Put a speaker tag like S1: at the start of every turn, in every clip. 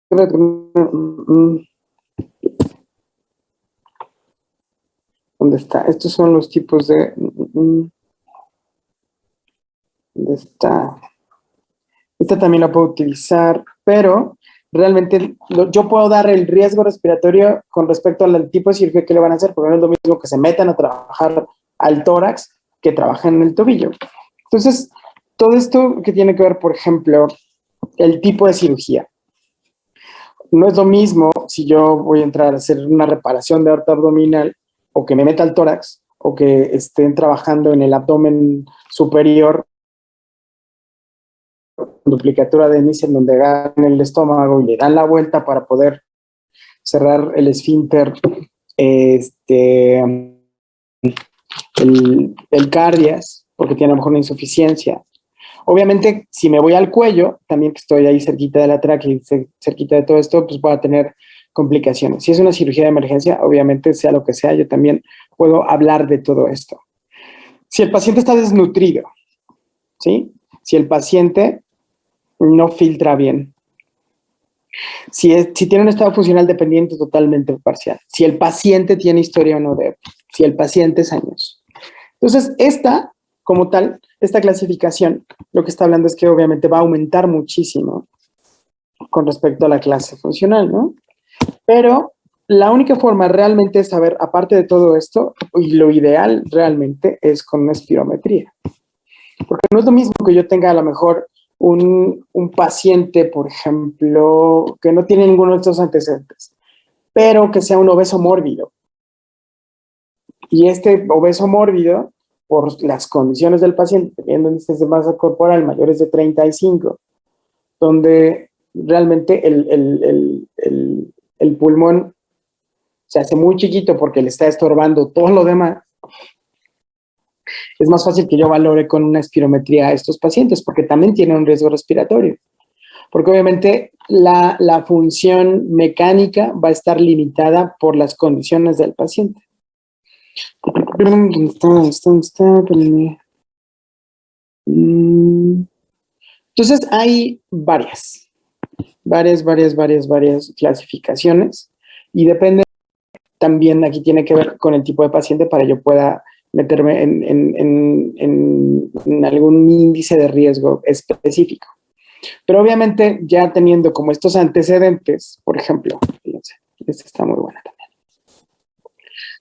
S1: ¿Dónde está? Estos son los tipos de... ¿Dónde está? Esta también la puedo utilizar, pero realmente yo puedo dar el riesgo respiratorio con respecto al tipo de cirugía que le van a hacer, porque no es lo mismo que se metan a trabajar al tórax que trabajan en el tobillo. Entonces, todo esto que tiene que ver, por ejemplo, el tipo de cirugía. No es lo mismo si yo voy a entrar a hacer una reparación de aorta abdominal o que me meta al tórax o que estén trabajando en el abdomen superior, duplicatura de Nissen, donde agarran el estómago y le dan la vuelta para poder cerrar el esfínter, el cardias, porque tiene a lo mejor una insuficiencia. Obviamente, si me voy al cuello, también que estoy ahí cerquita de la tráquea y cerquita de todo esto, pues voy a tener complicaciones. Si es una cirugía de emergencia, obviamente, sea lo que sea, yo también puedo hablar de todo esto. Si el paciente está desnutrido, ¿sí? Si el paciente no filtra bien, si tiene un estado funcional dependiente totalmente o parcial, si el paciente tiene historia o no de, si el paciente es añoso. Entonces, como tal, esta clasificación, lo que está hablando es que obviamente va a aumentar muchísimo con respecto a la clase funcional, ¿no? Pero la única forma realmente de saber, aparte de todo esto, y lo ideal realmente es con una espirometría. Porque no es lo mismo que yo tenga a lo mejor un paciente, por ejemplo, que no tiene ninguno de estos antecedentes, pero que sea un obeso mórbido. Y este obeso mórbido, por las condiciones del paciente, teniendo índices de masa corporal mayores de 35, donde realmente el pulmón se hace muy chiquito porque le está estorbando todo lo demás, es más fácil que yo valore con una espirometría a estos pacientes, porque también tienen un riesgo respiratorio. Porque obviamente la función mecánica va a estar limitada por las condiciones del paciente. ¿Dónde está? Entonces hay varias clasificaciones y depende también, aquí tiene que ver con el tipo de paciente para yo pueda meterme en algún índice de riesgo específico. Pero obviamente ya teniendo como estos antecedentes, por ejemplo, fíjense, esta está muy buena también.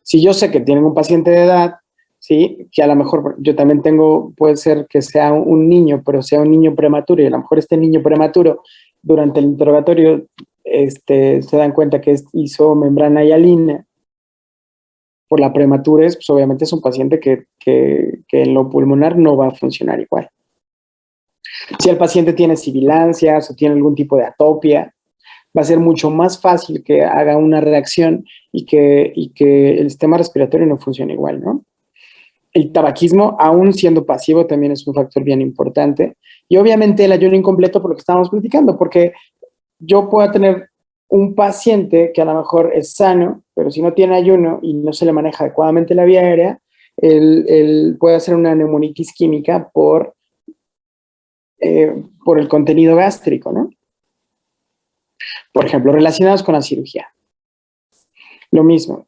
S1: Si yo sé que tienen un paciente de edad, ¿sí? Que a lo mejor yo también tengo, puede ser que sea un niño, pero sea un niño prematuro, y a lo mejor este niño prematuro, durante el interrogatorio, se dan cuenta que hizo membrana hialina por la prematurez, pues obviamente es un paciente que en lo pulmonar no va a funcionar igual. Si el paciente tiene sibilancias o tiene algún tipo de atopia, va a ser mucho más fácil que haga una reacción y que el sistema respiratorio no funcione igual, ¿no? El tabaquismo, aún siendo pasivo, también es un factor bien importante. Y obviamente el ayuno incompleto, por lo que estábamos platicando, porque yo puedo tener un paciente que a lo mejor es sano, pero si no tiene ayuno y no se le maneja adecuadamente la vía aérea, él puede hacer una neumonitis química por el contenido gástrico, ¿no? Por ejemplo, relacionados con la cirugía. Lo mismo.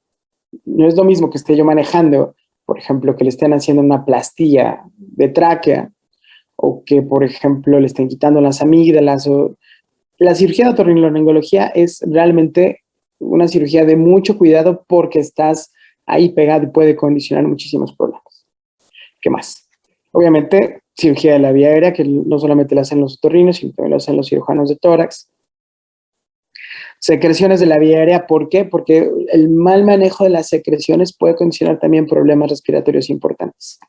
S1: No es lo mismo que esté yo manejando, por ejemplo, que le estén haciendo una plastilla de tráquea o que, por ejemplo, le estén quitando las amígdalas. La cirugía de otorrinolaringología es realmente una cirugía de mucho cuidado porque estás ahí pegado y puede condicionar muchísimos problemas. ¿Qué más? Obviamente, cirugía de la vía aérea, que no solamente la hacen los otorrinos, sino también la hacen los cirujanos de tórax. Secreciones de la vía aérea, ¿por qué? Porque el mal manejo de las secreciones puede condicionar también problemas respiratorios importantes.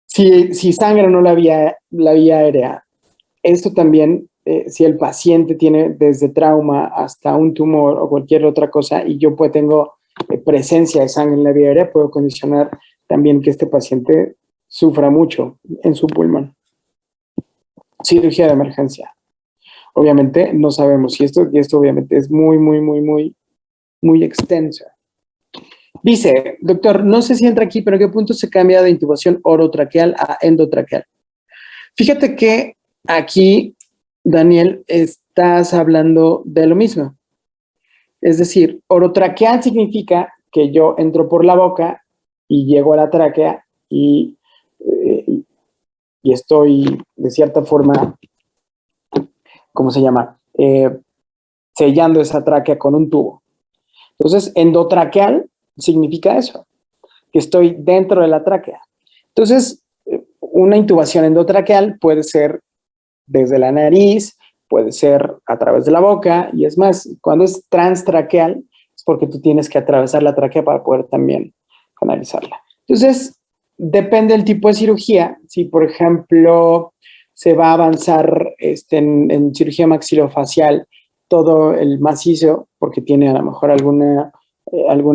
S1: Si sangra o no la vía aérea, esto también, si el paciente tiene desde trauma hasta un tumor o cualquier otra cosa y yo tengo presencia de sangre en la vía aérea, puedo condicionar también que este paciente sufra mucho en su pulmón. Cirugía de emergencia. Obviamente no sabemos si esto obviamente es muy extenso. Dice, doctor, no sé si entra aquí, pero ¿en qué punto se cambia de intubación orotraqueal a endotraqueal? Fíjate que aquí, Daniel, estás hablando de lo mismo. Es decir, orotraqueal significa que yo entro por la boca y llego a la tráquea y estoy, de cierta forma, ¿cómo se llama? Sellando esa tráquea con un tubo. Entonces, endotraqueal significa eso, que estoy dentro de la tráquea. Entonces, una intubación endotraqueal puede ser desde la nariz, puede ser a través de la boca, y es más, cuando es transtraqueal, es porque tú tienes que atravesar la tráquea para poder también canalizarla. Entonces, depende del tipo de cirugía. Si, por ejemplo, se va a avanzar en cirugía maxilofacial todo el macizo, porque tiene a lo mejor alguna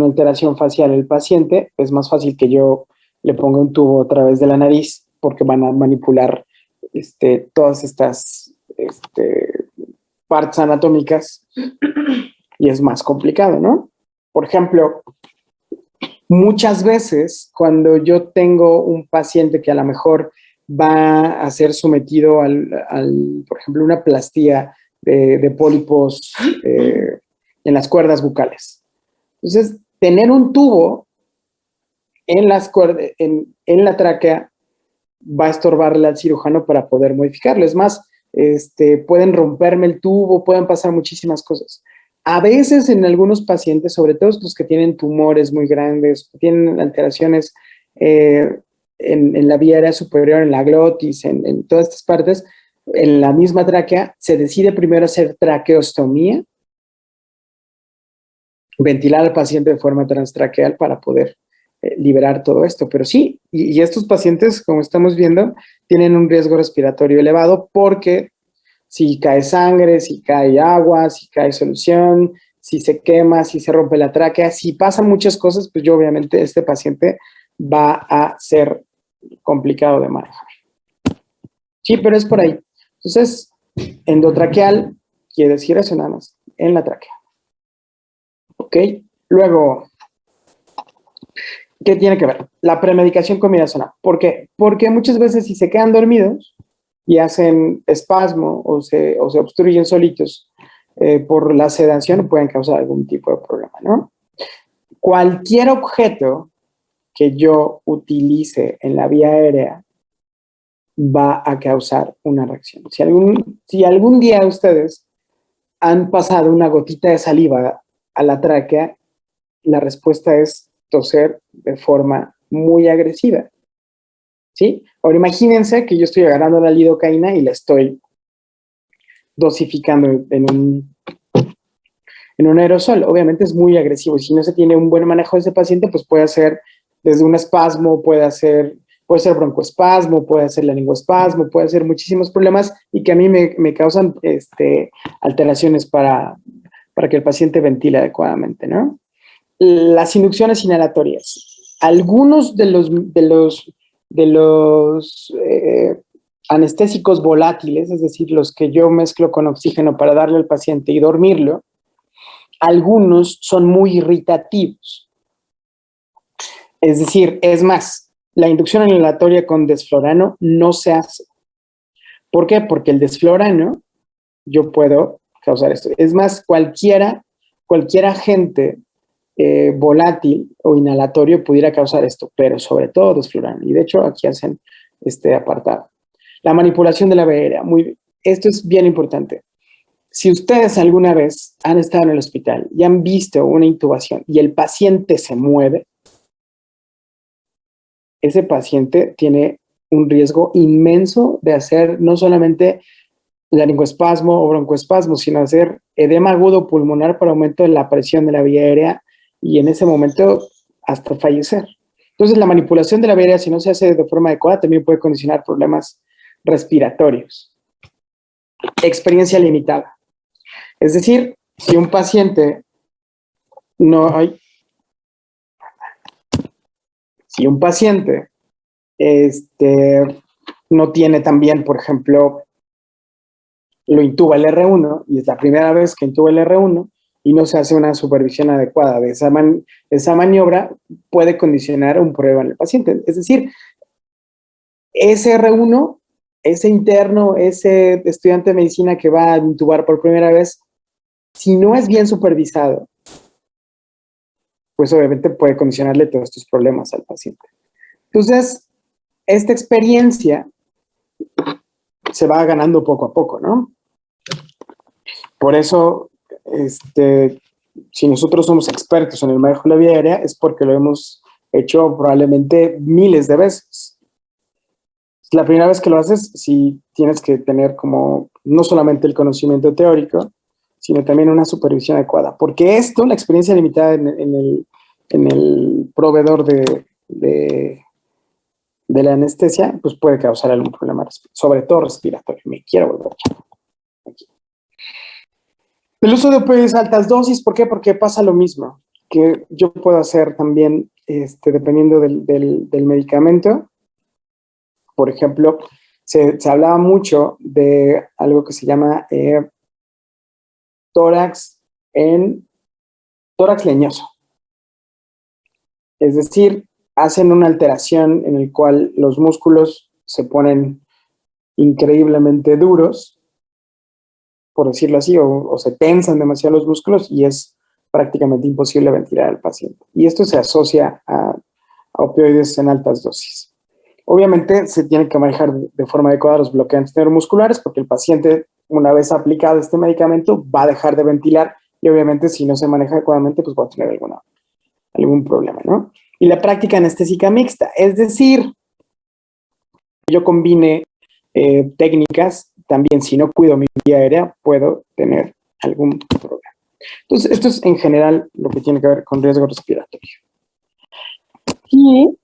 S1: alteración facial el paciente, es más fácil que yo le ponga un tubo a través de la nariz, porque van a manipular todas estas partes anatómicas y es más complicado, ¿no? Por ejemplo, muchas veces cuando yo tengo un paciente que a lo mejor va a ser sometido por ejemplo, una plastía de pólipos en las cuerdas bucales. Entonces, tener un tubo en la tráquea va a estorbarle al cirujano para poder modificarlo. Es más, pueden romperme el tubo, pueden pasar muchísimas cosas. A veces en algunos pacientes, sobre todo los que tienen tumores muy grandes, tienen alteraciones en la vía aérea superior, en la glotis, en todas estas partes, en la misma tráquea, se decide primero hacer traqueostomía, ventilar al paciente de forma transtraqueal para poder liberar todo esto. Pero sí, y estos pacientes, como estamos viendo, tienen un riesgo respiratorio elevado porque si cae sangre, si cae agua, si cae solución, si se quema, si se rompe la tráquea, si pasan muchas cosas, pues yo obviamente este paciente va a ser complicado de manejar. Sí, pero es por ahí. Entonces, endotraqueal quiere decir eso nada más, en la tráquea. ¿Ok? Luego, ¿qué tiene que ver? La premedicación con midazolam. ¿Por qué? Porque muchas veces si se quedan dormidos y hacen espasmo o se obstruyen solitos por la sedación, pueden causar algún tipo de problema, ¿no? Cualquier objeto que yo utilice en la vía aérea va a causar una reacción. Si algún día ustedes han pasado una gotita de saliva a la tráquea, la respuesta es toser de forma muy agresiva, ¿sí? Ahora imagínense que yo estoy agarrando la lidocaína y la estoy dosificando en un aerosol. Obviamente es muy agresivo y si no se tiene un buen manejo de ese paciente, pues puede hacer desde un espasmo, puede ser broncoespasmo, puede ser laringoespasmo, puede ser muchísimos problemas y que a mí me causan alteraciones para que el paciente ventile adecuadamente, ¿no? Las inducciones inhalatorias. Algunos de los anestésicos volátiles, es decir, los que yo mezclo con oxígeno para darle al paciente y dormirlo, algunos son muy irritativos. Es decir, es más, la inducción inhalatoria con desflorano no se hace. ¿Por qué? Porque el desflorano yo puedo causar esto. Es más, cualquier agente volátil o inhalatorio pudiera causar esto, pero sobre todo desflurano. Y de hecho aquí hacen este apartado. La manipulación de la vía aérea. Esto es bien importante. Si ustedes alguna vez han estado en el hospital y han visto una intubación y el paciente se mueve, ese paciente tiene un riesgo inmenso de hacer no solamente laringoespasmo o broncoespasmo, sino hacer edema agudo pulmonar por aumento de la presión de la vía aérea y en ese momento hasta fallecer. Entonces, la manipulación de la vía aérea, si no se hace de forma adecuada, también puede condicionar problemas respiratorios. Experiencia limitada. Es decir, si un paciente no tiene también, por ejemplo, lo intuba el R1 y es la primera vez que intuba el R1 y no se hace una supervisión adecuada de esa maniobra, puede condicionar un problema en el paciente. Es decir, ese R1 ese interno, ese estudiante de medicina que va a intubar por primera vez, si no es bien supervisado, pues obviamente puede condicionarle todos estos problemas al paciente. Entonces, esta experiencia se va ganando poco a poco, ¿no? Por eso, si nosotros somos expertos en el manejo de la vía aérea, es porque lo hemos hecho probablemente miles de veces. La primera vez que lo haces, sí tienes que tener como no solamente el conocimiento teórico, sino también una supervisión adecuada. Porque esto, la experiencia limitada en el proveedor de la anestesia, pues puede causar algún problema, sobre todo respiratorio. Me quiero volver aquí. El uso de opioides a altas dosis, ¿por qué? Porque pasa lo mismo, que yo puedo hacer también, dependiendo del medicamento. Por ejemplo, se hablaba mucho de algo que se llama tórax leñoso. Es decir, hacen una alteración en el cual los músculos se ponen increíblemente duros, por decirlo así, o se tensan demasiado los músculos y es prácticamente imposible ventilar al paciente. Y esto se asocia a opioides en altas dosis. Obviamente se tiene que manejar de forma adecuada los bloqueantes neuromusculares porque el paciente, una vez aplicado este medicamento, va a dejar de ventilar y obviamente si no se maneja adecuadamente, pues va a tener algún problema, ¿no? Y la práctica anestésica mixta, es decir, yo combine técnicas, también si no cuido mi vía aérea, puedo tener algún problema. Entonces, esto es en general lo que tiene que ver con riesgo respiratorio. Y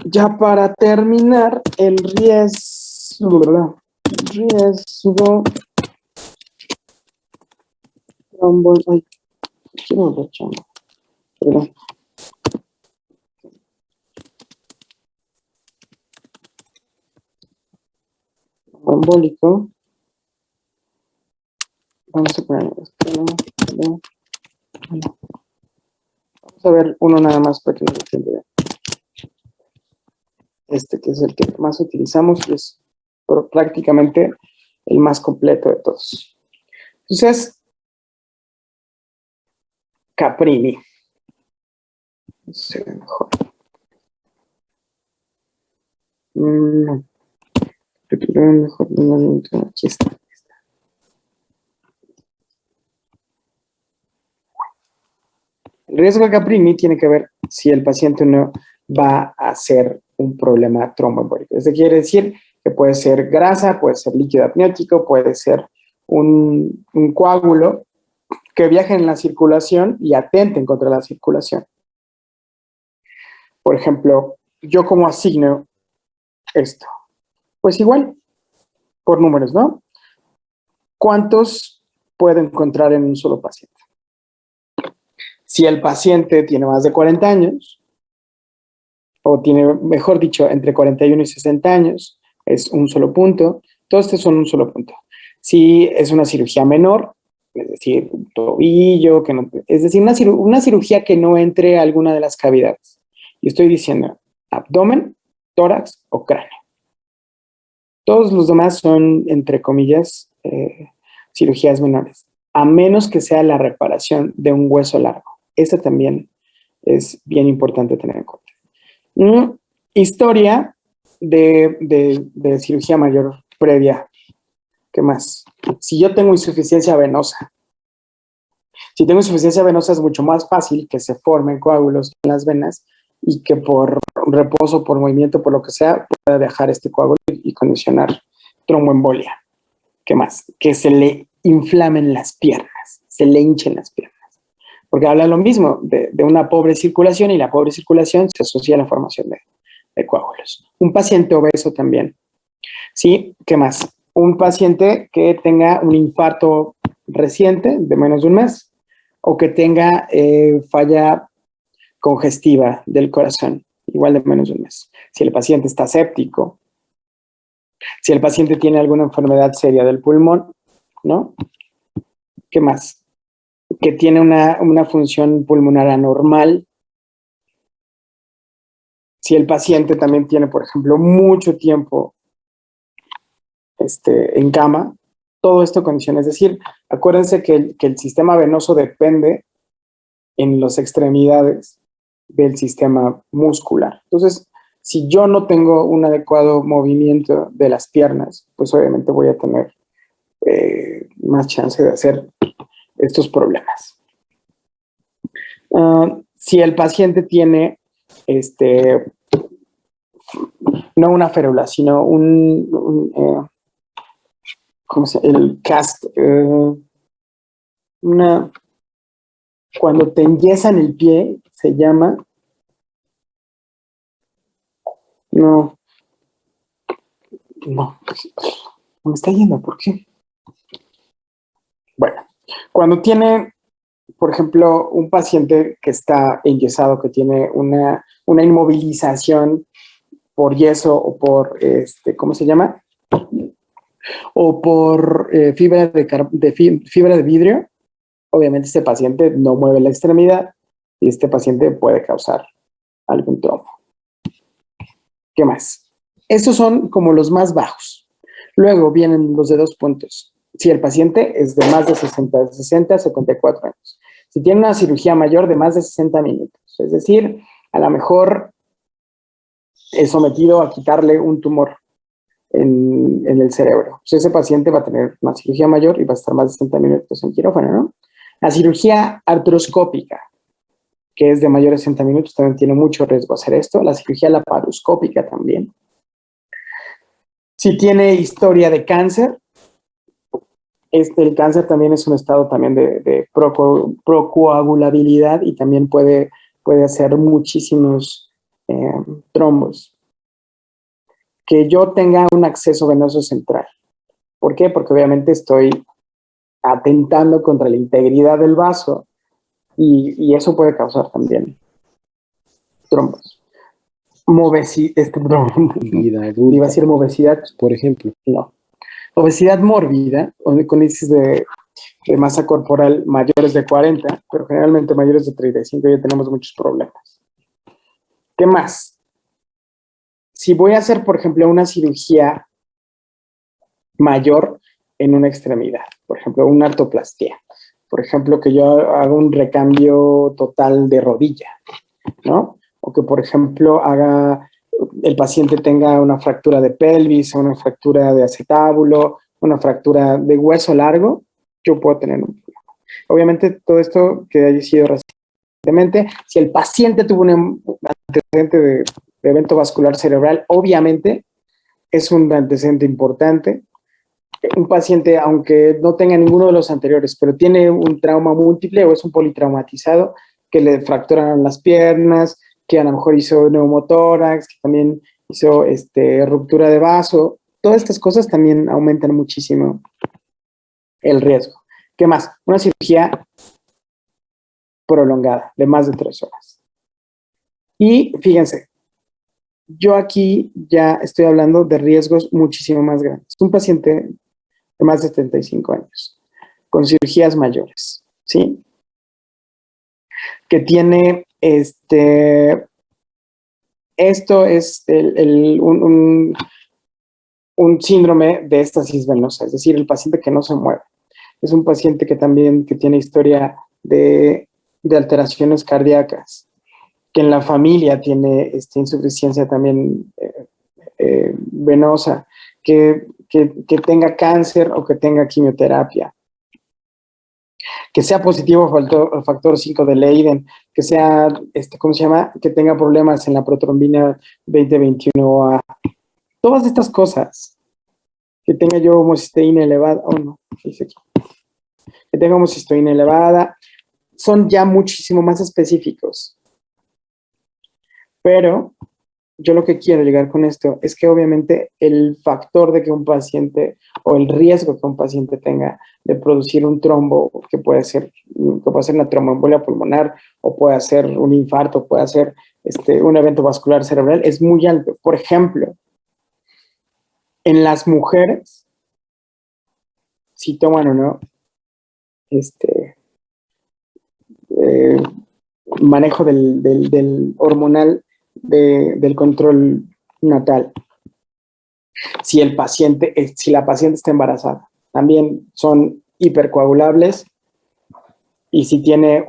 S1: ya para terminar, el riesgo ay, quiero ver, perdón. Embólico. Vamos a poner vamos a ver uno nada más para que nos entienda. Que es el que más utilizamos y es prácticamente el más completo de todos. Entonces, Caprini. Se ve mejor. Aquí está. El riesgo de Caprini tiene que ver si el paciente no va a ser un problema tromboembólico. Eso quiere decir que puede ser grasa, puede ser líquido amniótico, puede ser un coágulo que viaje en la circulación y atenten contra la circulación. Por ejemplo, ¿yo cómo asigno esto? Pues igual, por números, ¿no? ¿Cuántos puedo encontrar en un solo paciente? Si el paciente tiene más de 40 años, o tiene, mejor dicho, entre 41 y 60 años, es un solo punto. Todos estos son un solo punto. Si es una cirugía menor, es decir, un tobillo, es decir, una cirugía que no entre a alguna de las cavidades. Y estoy diciendo abdomen, tórax o cráneo. Todos los demás son, entre comillas, cirugías menores, a menos que sea la reparación de un hueso largo. Esa también es bien importante tener en cuenta. Historia de cirugía mayor previa. ¿Qué más? Si yo tengo insuficiencia venosa, es mucho más fácil que se formen coágulos en las venas y que por reposo, por movimiento, por lo que sea, pueda viajar este coágulo y condicionar tromboembolia. ¿Qué más? Que se le inflamen las piernas, se le hinchen las piernas. Porque habla lo mismo de una pobre circulación y la pobre circulación se asocia a la formación de coágulos. Un paciente obeso también. ¿Sí? ¿Qué más? Un paciente que tenga un infarto reciente de menos de un mes o que tenga falla congestiva del corazón, igual de menos de un mes. Si el paciente está séptico, si el paciente tiene alguna enfermedad seria del pulmón, ¿no? ¿Qué más? Que tiene una función pulmonar anormal. Si el paciente también tiene, por ejemplo, mucho tiempo en cama. Todo esto condiciona. Es decir, acuérdense que el sistema venoso depende en las extremidades del sistema muscular. Entonces, si yo no tengo un adecuado movimiento de las piernas, pues obviamente voy a tener más chance de hacer estos problemas. Si el paciente tiene no una férula, sino ¿cómo se llama? El cast, cuando te enyesan el pie, se llama, no, me está yendo, ¿por qué? Bueno, cuando tiene, por ejemplo, un paciente que está enyesado, que tiene una inmovilización por yeso o por, ¿cómo se llama? O por fibra de vidrio, obviamente este paciente no mueve la extremidad y este paciente puede causar algún trombo. ¿Qué más? Estos son como los más bajos. Luego vienen los de 2 puntos. Si el paciente es de más de 60 a 74 años. Si tiene una cirugía mayor de más de 60 minutos. Es decir, a lo mejor es sometido a quitarle un tumor en el cerebro. Pues ese paciente va a tener una cirugía mayor y va a estar más de 60 minutos en quirófano, ¿no? La cirugía artroscópica, que es de mayor de 60 minutos, también tiene mucho riesgo hacer esto. La cirugía laparoscópica también. Si tiene historia de cáncer, el cáncer también es un estado también de procoagulabilidad y también puede hacer muchísimos trombos. Que yo tenga un acceso venoso central. ¿Por qué? Porque obviamente estoy atentando contra la integridad del vaso y eso puede causar también trombos. Iba a decir movesidad.
S2: Por ejemplo.
S1: No. Obesidad mórbida, con índices de masa corporal mayores de 40, pero generalmente mayores de 35 ya tenemos muchos problemas. ¿Qué más? Si voy a hacer, por ejemplo, una cirugía mayor en una extremidad, por ejemplo, una artroplastia, por ejemplo, que yo haga un recambio total de rodilla, ¿no? O que, por ejemplo, el paciente tenga una fractura de pelvis, una fractura de acetábulo, una fractura de hueso largo, yo puedo tener un problema. Obviamente, todo esto que haya sido recientemente, si el paciente tuvo un antecedente de evento vascular cerebral, obviamente es un antecedente importante. Un paciente, aunque no tenga ninguno de los anteriores, pero tiene un trauma múltiple o es un politraumatizado, que le fracturaron las piernas, que a lo mejor hizo neumotórax, que también hizo ruptura de vaso, todas estas cosas también aumentan muchísimo el riesgo. ¿Qué más? Una cirugía prolongada de más de 3 horas. Y fíjense, yo aquí ya estoy hablando de riesgos muchísimo más grandes. Un paciente de más de 75 años, con cirugías mayores, ¿sí? Que tiene esto es un síndrome de éstasis venosa, es decir, el paciente que no se mueve. Es un paciente que también tiene historia de alteraciones cardíacas, que en la familia tiene insuficiencia también venosa, que tenga cáncer o que tenga quimioterapia, que sea positivo al factor 5 de Leiden, que sea, ¿cómo se llama? Que tenga problemas en la protrombina 2021A. Todas estas cosas, que tenga yo homocisteína elevada, que tenga homocisteína elevada, son ya muchísimo más específicos. Pero yo lo que quiero llegar con esto es que obviamente el factor de que un paciente o el riesgo que un paciente tenga de producir un trombo que puede ser una tromboembolia pulmonar o puede ser un infarto, puede ser un evento vascular cerebral es muy alto. Por ejemplo, en las mujeres, si toman o no manejo del hormonal del control natal. si el paciente, si la paciente está embarazada. También son hipercoagulables y si tiene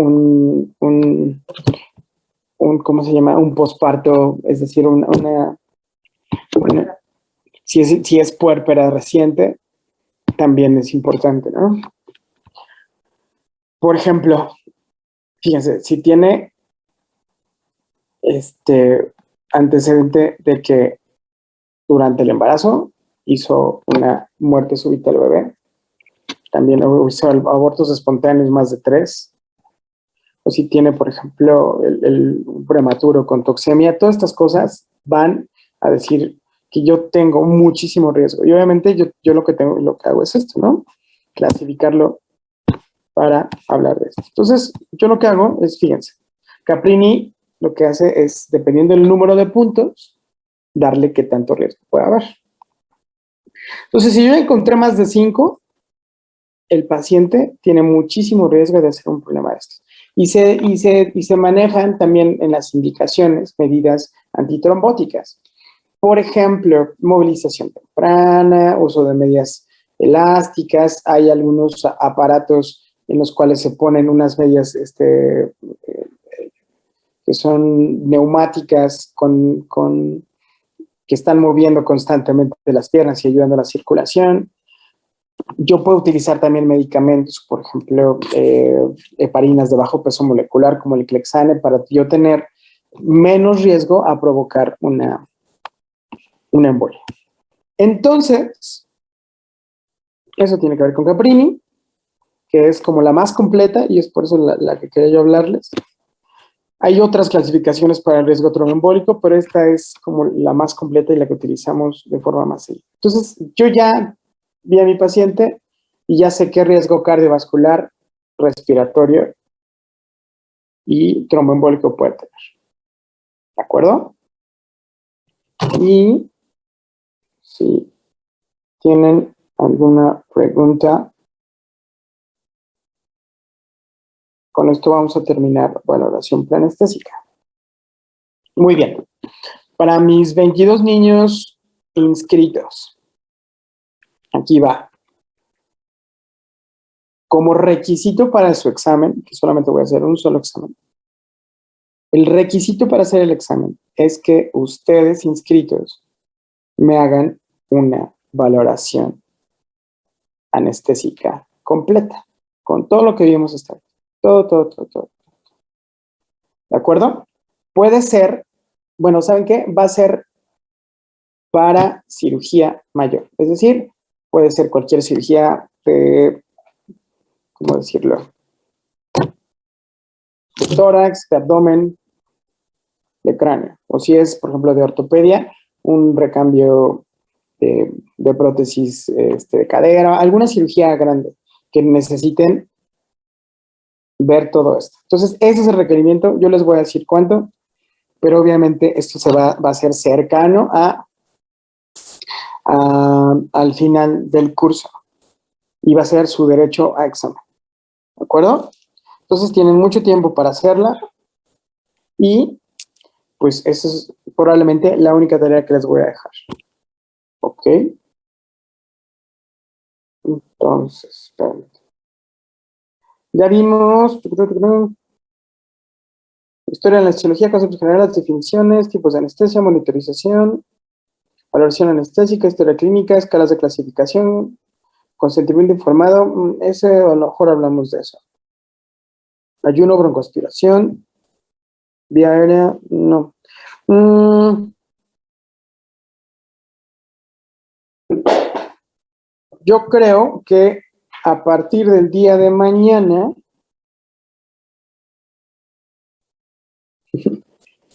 S1: ¿cómo se llama? Un posparto, es decir, si es puérpera reciente, también es importante, ¿no? Por ejemplo, fíjense, si tiene antecedente de que durante el embarazo hizo una muerte súbita del bebé, también hizo abortos espontáneos más de 3, o si tiene, por ejemplo, el prematuro con toxemia, todas estas cosas van a decir que yo tengo muchísimo riesgo. Y obviamente yo lo que hago es esto, ¿no? Clasificarlo para hablar de esto. Entonces, yo lo que hago es, fíjense, Caprini lo que hace es, dependiendo del número de puntos, darle qué tanto riesgo puede haber. Entonces, si yo encontré más de 5, el paciente tiene muchísimo riesgo de hacer un problema de estos. Y se manejan también en las indicaciones medidas antitrombóticas. Por ejemplo, movilización temprana, uso de medias elásticas. Hay algunos aparatos en los cuales se ponen unas medias que son neumáticas que están moviendo constantemente las piernas y ayudando a la circulación. Yo puedo utilizar también medicamentos, por ejemplo, heparinas de bajo peso molecular como el Clexane, para yo tener menos riesgo a provocar una embolia. Entonces, eso tiene que ver con Caprini, que es como la más completa y es por eso la que quería yo hablarles. Hay otras clasificaciones para el riesgo tromboembólico, pero esta es como la más completa y la que utilizamos de forma más seguida. Entonces, yo ya vi a mi paciente y ya sé qué riesgo cardiovascular, respiratorio y tromboembólico puede tener. ¿De acuerdo? Y si tienen alguna pregunta, con esto vamos a terminar valoración preanestésica. Muy bien. Para mis 22 niños inscritos, aquí va. Como requisito para su examen, que solamente voy a hacer un solo examen, el requisito para hacer el examen es que ustedes inscritos me hagan una valoración anestésica completa, con todo lo que vimos hasta ahora. Todo. ¿De acuerdo? Puede ser, bueno, ¿saben qué? Va a ser para cirugía mayor. Es decir, puede ser cualquier cirugía de, ¿cómo decirlo? De tórax, de abdomen, de cráneo. O si es, por ejemplo, de ortopedia, un recambio de prótesis de cadera, alguna cirugía grande que necesiten ver todo esto. Entonces, ese es el requerimiento. Yo les voy a decir cuánto, pero obviamente esto va a ser cercano al final del curso y va a ser su derecho a examen. ¿De acuerdo? Entonces, tienen mucho tiempo para hacerla y pues esa es probablemente la única tarea que les voy a dejar. ¿Ok? Entonces, espérame. Ya vimos historia de la anestesiología, conceptos generales, definiciones, tipos de anestesia, monitorización, valoración anestésica, historia clínica, escalas de clasificación, consentimiento informado. Ese a lo mejor hablamos de eso. Ayuno, broncoaspiración, vía aérea, no. Yo creo que a partir del día de mañana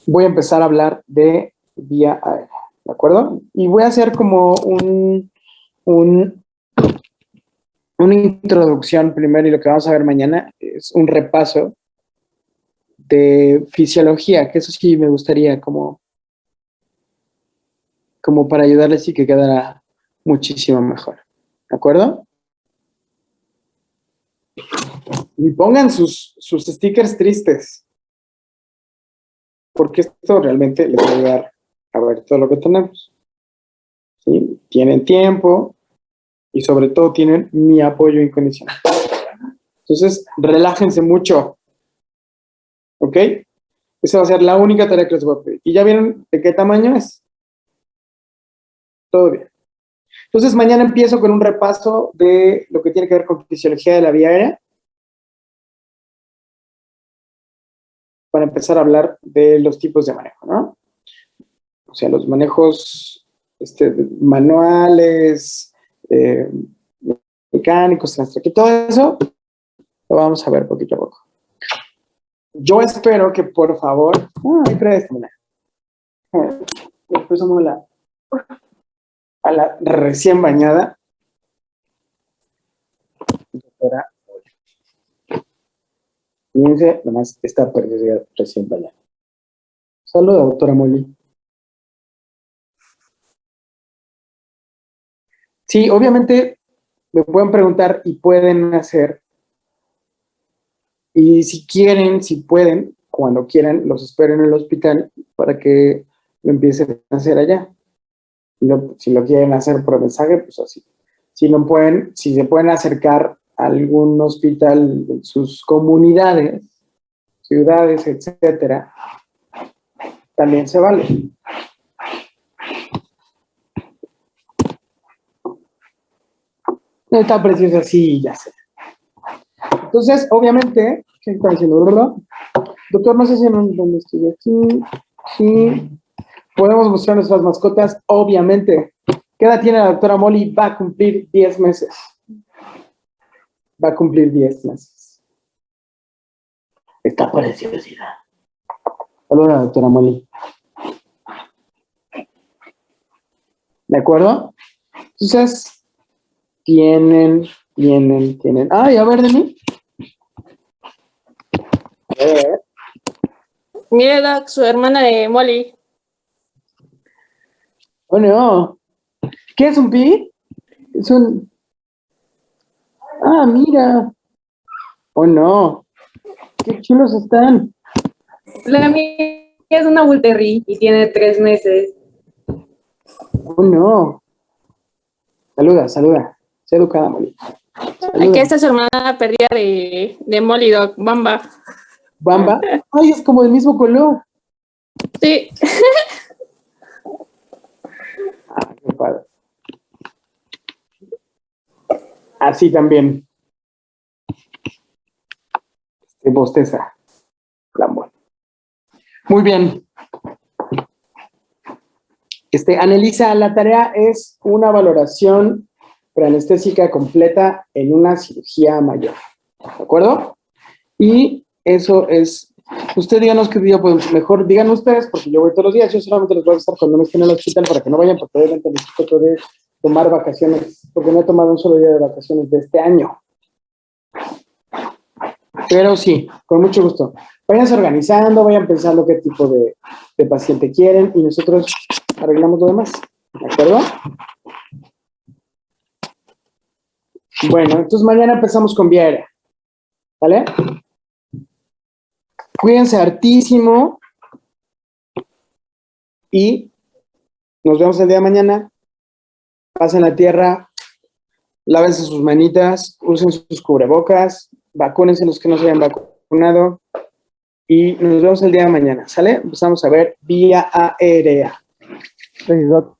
S1: voy a empezar a hablar de vía aérea, ¿de acuerdo? Y voy a hacer como una introducción primero y lo que vamos a ver mañana es un repaso de fisiología, que eso sí me gustaría como para ayudarles y que quedara muchísimo mejor, ¿de acuerdo? Y pongan sus stickers tristes, porque esto realmente les va a ayudar a ver todo lo que tenemos. ¿sí? Tienen tiempo y sobre todo tienen mi apoyo incondicional. Entonces, relájense mucho, ¿ok? Esa va a ser la única tarea que les voy a pedir. ¿Y ya vieron de qué tamaño es? Todo bien. Entonces, mañana empiezo con un repaso de lo que tiene que ver con fisiología de la vía aérea, para empezar a hablar de los tipos de manejo, ¿no? O sea, los manejos manuales, mecánicos, que todo eso lo vamos a ver poquito a poco. Yo espero que, por favor, préstamela. Después vamos a la recién bañada doctora. Fíjense, nomás está perdida recién bañada. Saluda, doctora Molly. Sí, obviamente me pueden preguntar y pueden hacer. Y si quieren, si pueden, cuando quieran, los espero en el hospital para que lo empiecen a hacer allá. Si lo quieren hacer por mensaje, pues así. Si no pueden, si se pueden acercar a algún hospital de sus comunidades, ciudades, etcétera, también se vale. Está preciosa, sí, ya sé. Entonces, obviamente, ¿qué está diciendo? Doctor, no sé si dónde estoy aquí. Sí. Podemos mostrar nuestras mascotas, obviamente. ¿Qué edad tiene la doctora Molly? Va a cumplir 10 meses. Va a cumplir 10 meses. Está preciosidad. Saludos, doctora Molly. ¿De acuerdo? Entonces, tienen. Ay, a ver, de mí. A ver.
S2: Mire, Doc, su hermana de Molly.
S1: Oh, no. ¿Qué es un pi? Es un... Ah, mira. Oh, no. Qué chulos están.
S2: La mía es una Bull Terrier y tiene 3 meses.
S1: Oh, no. Saluda. Sé educada, Molly.
S2: Aquí está su hermana perdida de Molly, Doc, Bamba.
S1: ¿Bamba? Ay, es como del mismo color.
S2: Sí.
S1: Ah, qué padre. Así también. Bosteza. Lambón. Muy bien. Analiza, la tarea es una valoración preanestésica completa en una cirugía mayor. ¿De acuerdo? Y eso es, usted díganos qué día podemos, mejor digan ustedes, porque yo voy todos los días, yo solamente les voy a avisar cuando me estén en el hospital para que no vayan, porque obviamente necesito poder tomar vacaciones, porque no he tomado un solo día de vacaciones de este año. Pero sí, con mucho gusto. Váyanse organizando, vayan pensando qué tipo de paciente quieren y nosotros arreglamos lo demás. ¿De acuerdo? Bueno, entonces mañana empezamos con vía aérea. ¿Vale? Cuídense hartísimo y nos vemos el día de mañana. Pasen la tierra, lávense sus manitas, usen sus cubrebocas, vacúnense los que no se hayan vacunado y nos vemos el día de mañana. ¿Sale? Empezamos a ver vía aérea. Gracias, Doc.